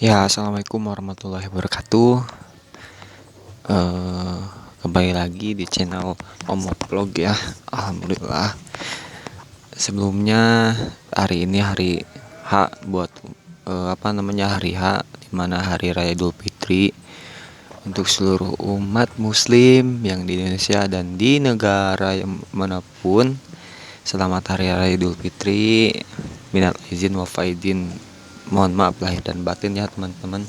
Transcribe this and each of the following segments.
Ya, assalamualaikum warahmatullahi wabarakatuh. Eh, Kembali lagi di channel Vlog ya. Alhamdulillah. Sebelumnya hari ini hari H buat hari H, dimana hari Raya Idul Fitri untuk seluruh umat Muslim yang di Indonesia dan di negara yang manapun. Selamat hari Raya Idul Fitri. Minal izin wal faizin. Mohon maaf lahir dan batin ya teman-teman.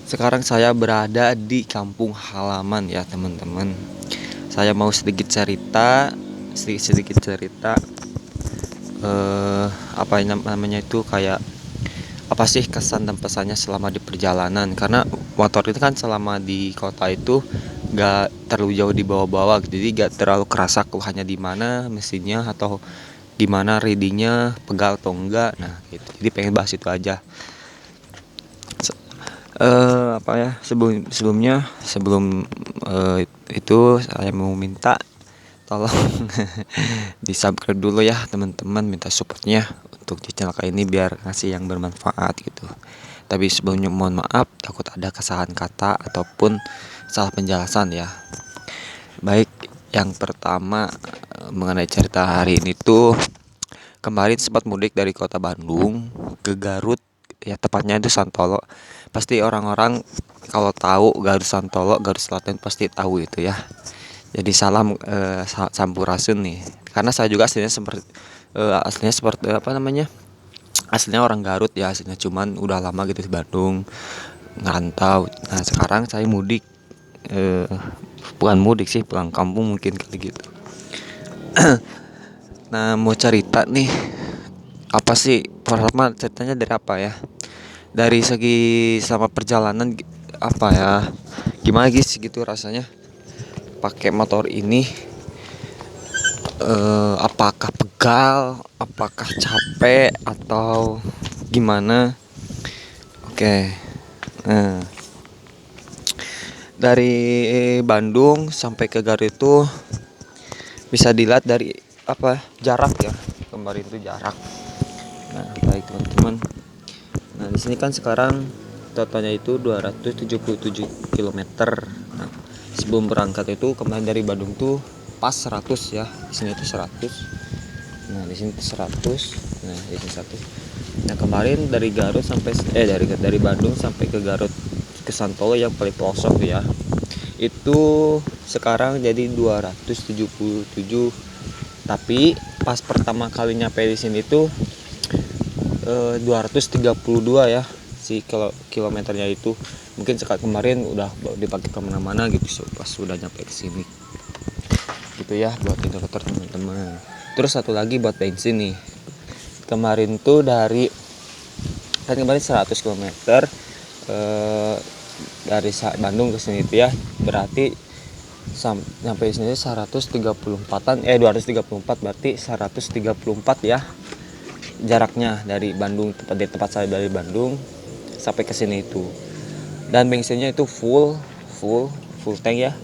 Sekarang saya berada di kampung halaman ya teman-teman. Saya mau sedikit cerita apa namanya itu, kayak apa sih kesan dan pesannya selama di perjalanan. Karena motor itu kan selama di kota itu gak terlalu jauh di bawah-bawah, jadi gak terlalu kerasa keluhannya di mana mesinnya atau gimana readingnya, pegal atau enggak. Nah gitu, jadi pengen bahas itu aja. Sebelum itu saya mau minta tolong di subscribe dulu ya teman-teman, minta supportnya untuk di channel ini biar ngasih yang bermanfaat gitu. Tapi sebelumnya mohon maaf takut ada kesalahan kata ataupun salah penjelasan ya. Baik, yang pertama mengenai cerita hari ini tuh, kemarin sempat mudik dari kota Bandung ke Garut ya, tepatnya itu Santolo. Pasti orang-orang kalau tahu Garut Santolo, Garut Selatan pasti tahu itu ya. Jadi salam sampurasun nih. Karena saya juga aslinya seperti apa namanya? Aslinya orang Garut ya, aslinya cuman udah lama gitu di Bandung ngerantau. Nah, sekarang saya mudik, bukan mudik sih, pulang kampung mungkin kali gitu. Nah, mau cerita nih, apa sih pertama ceritanya dari apa ya? Dari segi sama perjalanan apa ya, gimana guys gitu rasanya pakai motor ini. Apakah pegal, apakah capek atau gimana? Oke. Nah, dari Bandung sampai ke Garut itu bisa dilihat dari apa, jarak ya. Kemarin itu jarak. Nah, baik teman-teman. Nah, di sini kan sekarang totalnya itu 277 km. Nah, sebelum berangkat itu kemarin dari Bandung tuh pas 100 ya. Di sini itu 100. Nah, di sini tuh 100. Nah, di sini 100. Nah, kemarin dari Garut sampai dari Bandung sampai ke Garut ke Santolo yang paling pelosok ya. Itu sekarang jadi 277. Tapi pas pertama kali nyampe di sini tuh 232 ya si kilometernya itu. Mungkin kemarin udah dipakai kemana-mana gitu pas sudah nyampe ke sini gitu ya, buat indikator teman-teman. Terus satu lagi buat bensin nih, kemarin tuh kemarin 100 km dari Bandung ke sini itu ya, berarti sampai sini 134-an 234, berarti 134 ya jaraknya dari Bandung, tempat saya dari Bandung sampai ke sini itu. Dan bensinnya itu full tank ya.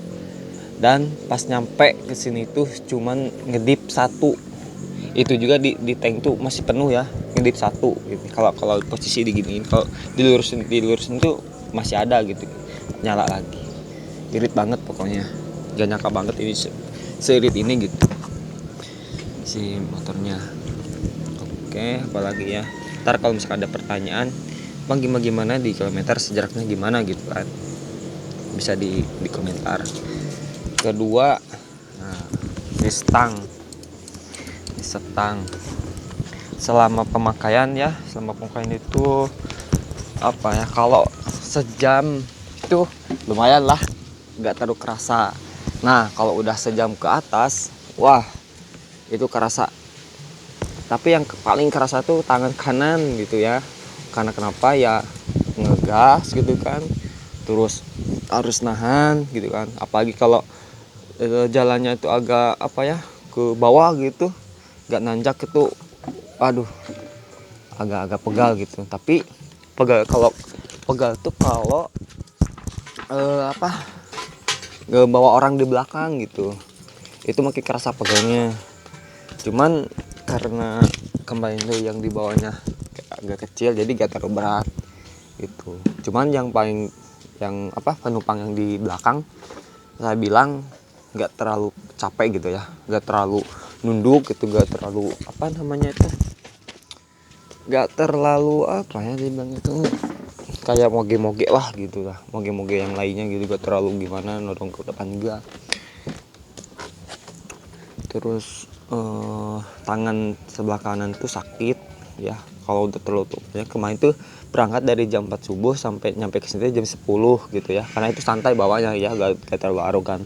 Dan pas nyampe ke sini tuh cuman ngedip 1. Itu juga di tank tuh masih penuh ya, ngedip 1 gitu. Kalau posisi diginiin, kalau dilurusin tuh masih ada gitu, nyala lagi. Irit banget pokoknya. Gak nyangka banget ini seirit ini gitu si motornya. Oke, apalagi ya, ntar kalau misalkan ada pertanyaan bang gimana di kilometer sejaraknya gimana gitu kan, bisa di komentar. Kedua, nah, di stang selama pemakaian itu apa ya, kalau sejam itu lumayan lah, nggak terlalu kerasa. Nah, kalau udah sejam ke atas, wah itu kerasa. Tapi yang paling kerasa tuh tangan kanan gitu ya. Karena kenapa ya, ngegas gitu kan, terus harus nahan gitu kan. Apalagi kalau jalannya itu agak apa ya, ke bawah gitu, gak nanjak itu, aduh agak-agak pegal gitu. Tapi pegal tuh kalau bawa orang di belakang gitu, itu makin kerasa pegalnya. Cuman karena kembali yang di bawahnya agak kecil, jadi gak terlalu berat gitu. Cuman yang penumpang yang di belakang saya bilang nggak terlalu capek gitu ya, nggak terlalu nunduk gitu, nggak terlalu nggak terlalu dibilang itu kayak moge-moge lah gitu lah, moge-moge yang lainnya gitu, gak terlalu gimana nodong ke depan enggak. Terus tangan sebelah kanan tuh sakit ya kalau udah terlalu tuh ya. Kemarin tuh berangkat dari jam 4 subuh sampai nyampe ke sini jam 10 gitu ya, karena itu santai bawanya ya, gak terlalu arogan.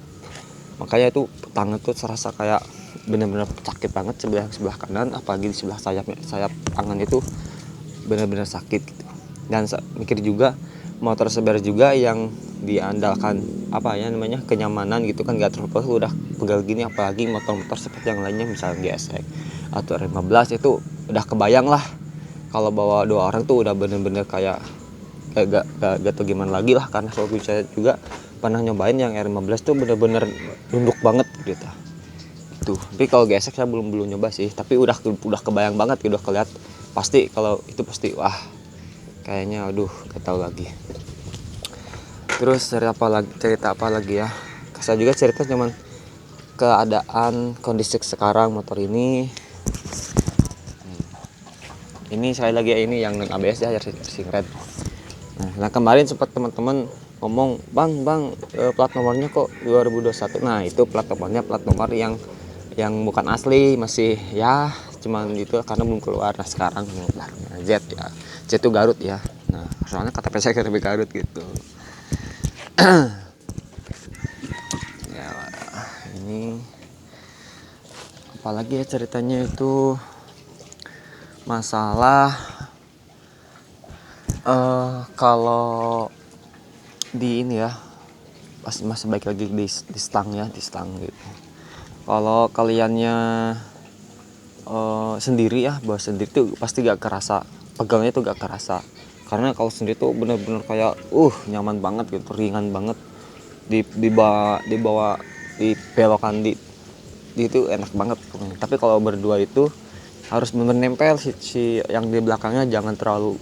Makanya itu tangan tuh serasa kayak bener-bener sakit banget sebelah kanan, apalagi di sebelah sayap tangan itu bener-bener sakit gitu. Dan mikir juga motor Seber juga yang diandalkan kenyamanan gitu kan, gak terlalu udah pegal gini, apalagi motor-motor seperti yang lainnya misalnya GSX atau R15 itu udah kebayang lah kalau bawa 2 orang tuh udah bener-bener kayak gak tau gimana lagi lah, karena waktu saya juga pernah nyobain yang R15 tuh bener-bener nunduk banget gitu. Tapi kalau GSX saya belum nyoba sih, tapi udah kebayang banget, udah keliat pasti kalau itu pasti wah kayaknya aduh gak tahu lagi. Terus cerita apa lagi ya, saya juga cerita cuman keadaan kondisi sekarang motor ini sekali lagi ini yang non ABS ya, racing red. Nah kemarin sempat teman-teman ngomong bang plat nomornya kok 2021. Nah itu plat nomor yang bukan asli, masih ya cuman gitu karena belum keluar. Nah sekarang barunya Z ya, Z itu Garut ya. Nah soalnya KTP saya KTP Garut gitu. Ya ini apalagi ya ceritanya itu masalah kalau di ini ya masih baik lagi di stang gitu. Kalau kaliannya sendiri ya bawa sendiri tuh pasti gak kerasa, pegangnya tuh gak kerasa, karena kalau sendiri tuh bener-bener kayak nyaman banget gitu, ringan banget, dibawa dibelokan di itu enak banget. Tapi kalau berdua itu harus bener-bener nempel si yang di belakangnya, jangan terlalu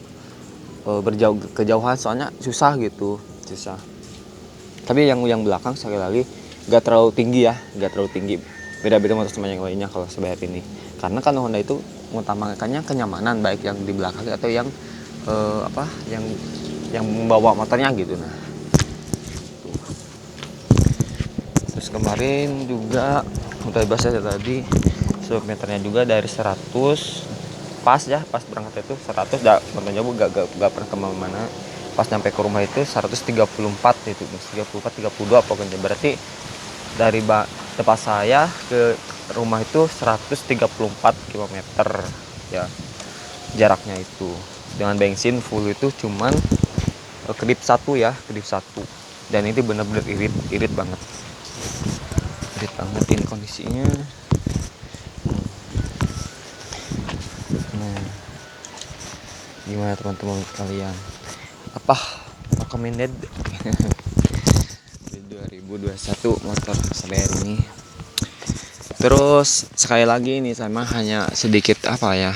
kejauhan, soalnya susah. Tapi yang belakang sekali lagi gak terlalu tinggi, beda-beda motor sama yang lainnya kalau Seber ini, karena kan Honda itu mengutamakannya kenyamanan, baik yang di belakang atau yang yang membawa motornya gitu. Nah terus kemarin juga udah bahas tadi, speedometernya juga dari 100 pas berangkat itu 100, motornya gak pernah kemana-mana. Pas nyampe ke rumah itu 134 itu, 32 pokoknya, berarti dari tempat saya ke rumah itu 134 km ya jaraknya itu. Dengan bensin full itu cuman kedip 1 dan ini bener-bener irit banget ini kondisinya. Nah gimana teman-teman kalian, apa recommended 2021 motor Seber ini? Terus sekali lagi ini sama hanya sedikit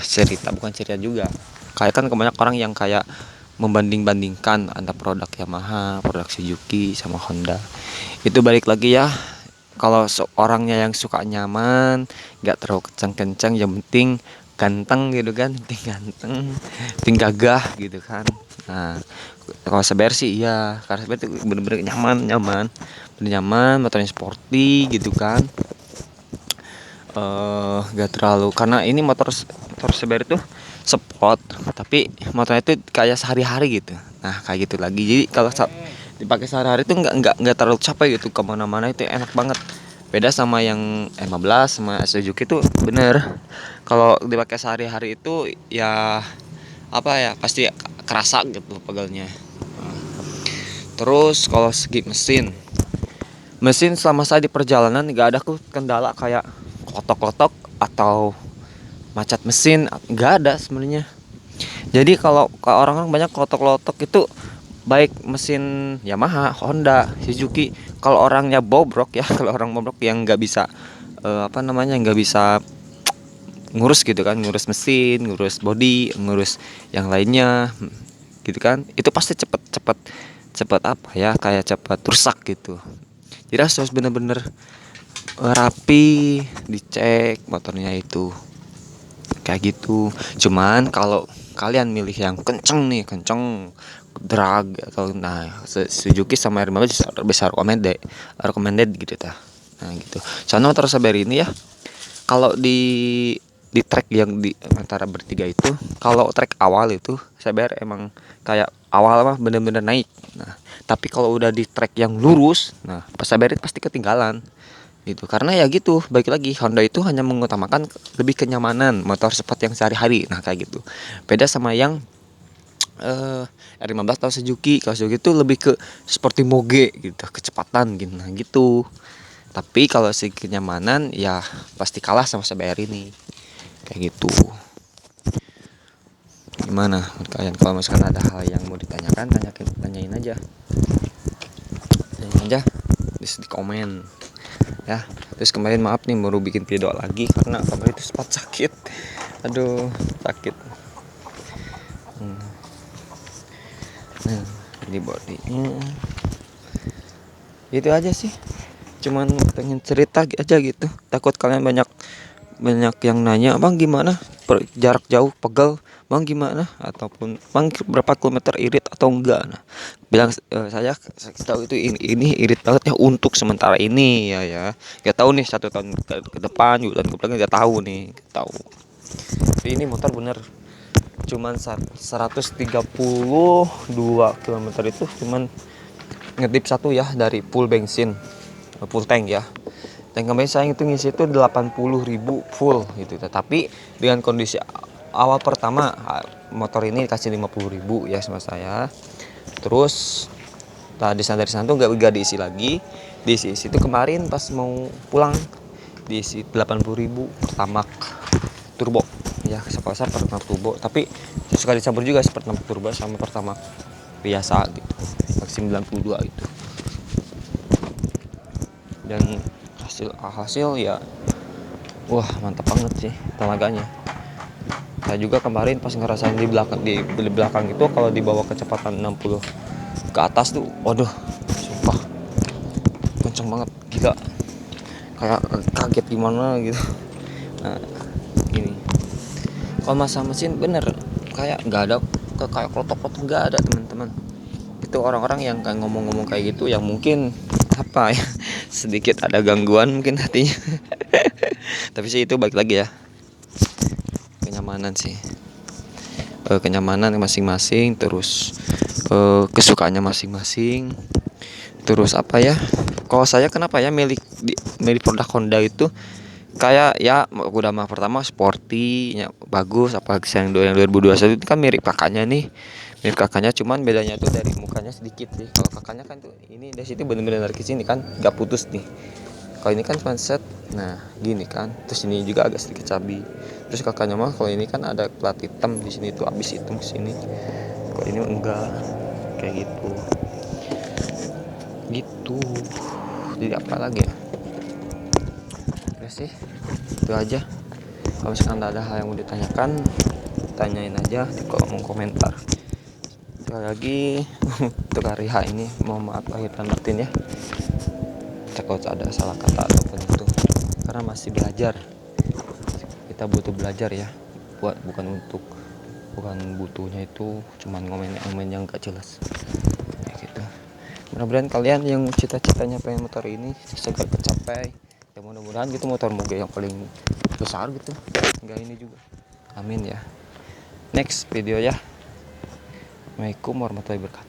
cerita, bukan cerita juga, kayak kan kebanyakan orang yang kayak membanding-bandingkan antara produk Yamaha, produk Suzuki sama Honda. Itu balik lagi ya, kalau orangnya yang suka nyaman, gak terlalu kencang-kencang, yang penting ganteng gitu kan, penting gagah gitu kan. Nah kalau Seber sih iya, karena Seber itu bener-bener nyaman, motornya sporty gitu kan. Gak terlalu, karena ini motor Seber itu sport, tapi motornya itu kayak sehari-hari gitu. Nah kayak gitu lagi, jadi kalau dipakai sehari-hari itu nggak terlalu capek gitu, kemana-mana itu enak banget. Beda sama yang 15 sama Suzuki itu bener, kalau dipakai sehari-hari itu ya pasti kerasa gitu pegalnya. Terus kalau segi mesin selama saya di perjalanan nggak ada kendala kayak kotok-kotok atau macet mesin, nggak ada sebenarnya. Jadi kalau orang-orang banyak kotok-kotok itu baik mesin Yamaha, Honda, Suzuki. Kalau orangnya bobrok ya, kalau orang bobrok yang nggak bisa nggak bisa ngurus gitu kan, ngurus mesin, ngurus body, ngurus yang lainnya gitu kan, itu pasti cepet apa ya, kayak cepet rusak gitu. Jadi harus bener-bener rapi, dicek motornya itu kayak gitu. Cuman kalau kalian milih yang kenceng nih, kenceng drag atau nah Suzuki sama R15 bisa recommended gitu ta. Nah gitu. Soalnya motor Saber ini ya, kalau di track yang di antara bertiga itu, kalau track awal itu Saber emang kayak awal mah bener-bener naik. Nah tapi kalau udah di track yang lurus, nah pas Saber itu pasti ketinggalan gitu. Karena ya gitu, balik lagi Honda itu hanya mengutamakan lebih kenyamanan motor sport yang sehari-hari. Nah kayak gitu, beda sama yang R15 atau Suzuki. Kalau Suzuki itu lebih ke seperti moge gitu, kecepatan gitu. Nah gitu. Tapi kalau si kenyamanan ya pasti kalah sama CBR ini kayak gitu. Gimana kalian kalau misalkan ada hal yang mau ditanyakan, tanyain aja di komen ya. Terus kemarin maaf nih baru bikin video lagi karena kemarin itu sempat sakit, aduh sakit. Nah jadi bodinya itu aja sih, cuman pengen cerita aja gitu. Takut kalian banyak yang nanya, bang gimana jarak jauh pegel, bang gimana, ataupun bang berapa kilometer irit atau enggak. Nah bilang saya tahu itu ini irit banget ya untuk sementara ini ya gak tahu nih 1 tahun ke depan juga, dan ke belakang gak tahu nih, gak tahu. Tapi ini motor bener cuman 132 kilometer itu cuman ngedip satu ya dari full bensin, full tank ya. Dan kemarin saya itu ngisi itu 80.000 full gitu. Tapi dengan kondisi awal pertama motor ini dikasih 50.000 ya sama saya. Terus dari sana tuh nggak diisi lagi. Diisi itu kemarin pas mau pulang diisi 80.000 Pertamax turbo ya, sepasar Pertamax turbo. Tapi suka dicampur juga Pertamax turbo sama Pertamax biasa gitu, maksimum 92 itu. Dan hasil ya wah mantap banget sih tenaganya. Saya juga kemarin pas ngerasain di belakang itu, kalau dibawa kecepatan 60 ke atas tuh waduh sumpah kenceng banget, gila, kayak kaget gimana gitu. Nah gini, kalau masalah mesin bener kayak nggak ada kayak klotok-klotok, nggak ada teman-teman. Itu orang-orang yang kayak ngomong-ngomong kayak gitu yang mungkin apa ya sedikit ada gangguan mungkin hatinya. Tapi sih itu balik lagi ya kenyamanan sih, kenyamanan masing-masing, terus kesukaannya masing-masing. Terus apa ya, kalau saya kenapa ya milih produk Honda itu kayak ya udah mah pertama sporty ya, bagus. Apalagi yang 2021 itu kan mirip kakaknya nih, cuman bedanya tuh dari mukanya sedikit sih. Kalau kakaknya kan tuh ini dari situ bener-bener dari sini kan nggak putus nih. Kalau ini kan cuma set, nah gini kan, terus ini juga agak sedikit cabi. Terus kakaknya mah kalau ini kan ada plat hitam di sini tuh, abis hitam sini. Kalau ini enggak kayak gitu. Jadi apa lagi ya, udah sih itu aja. Kalau misalkan ada hal yang mau ditanyakan, tanyain aja di kolom komentar. Sekali lagi untuk hari H ini mohon maaf lahir dan batin ya, kalau ada salah kata ataupun itu, karena masih belajar. Kita butuh belajar ya, bukan butuhnya itu cuman ngomen yang gak jelas kayak gitu. Mudah-mudahan kalian yang cita-citanya pengen motor ini segera kecapai ya, mudah-mudahan gitu motor moge yang paling besar gitu, enggak ini juga, amin ya. Next video ya. Assalamualaikum warahmatullahi wabarakatuh.